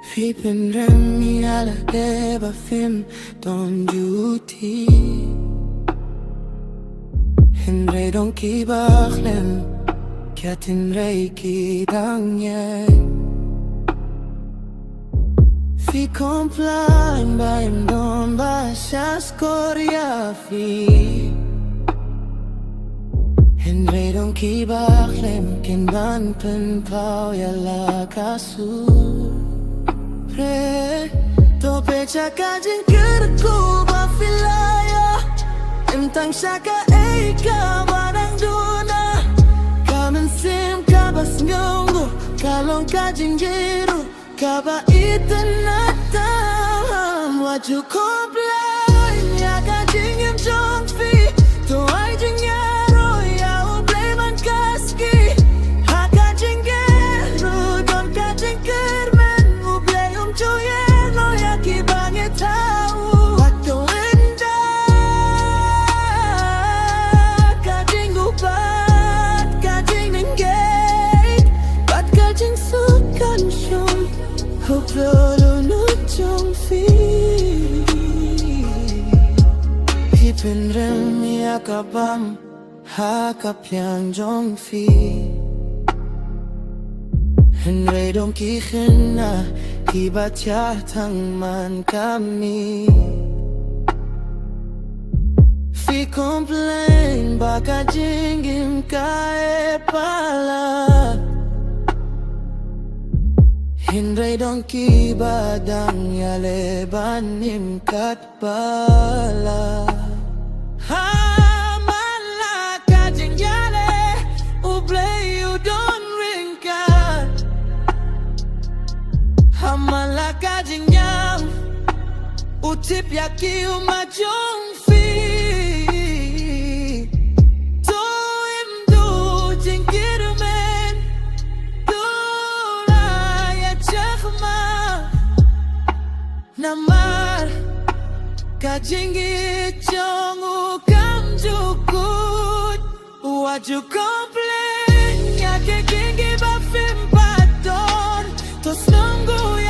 Viเป็นเรื่องมีอะไรบ้าฟิมตอนอยู่ที่เห็นไรต้องกี่บาคเลมแค่ทินไรกี่ดังใหญ่Vi complein beim Donbok Korea fi Henry don kibaklem ken ban pen pau ya la kasu Pre to pecha kajin kerku ba filaya Emtang shaka eka barang duna Kamen sim kabas ngongo kalong kajin jeru Kaba itanatam What you complain Ya kajing im jong fi To ai jing yaro Ya u play man kaski Ha kajing geru Don kajing kermen U play chuyeno Ya ki bange tau What the winda Kajing upat Kajing nenggate Bat kajing sukan syong Khubor no jong fi Hiเป็นเรื่องมีอากาบัมหากับยังจงฟีเห็นไรดงกี่ขึ้นนะที่บาดยาทั้งมันก็มีฟีคอมเพลนบากาจิงกิมกายปาลาHindray donki badang yale banim kat bala Hamala kajing yale Ublay you don't ring kat Hamala kajing yam Utip yaki umajong fi To him do jing kirumen Namar Kajingi chongu kamjukut What you complain Ya ke kingi ba fim paton To snungu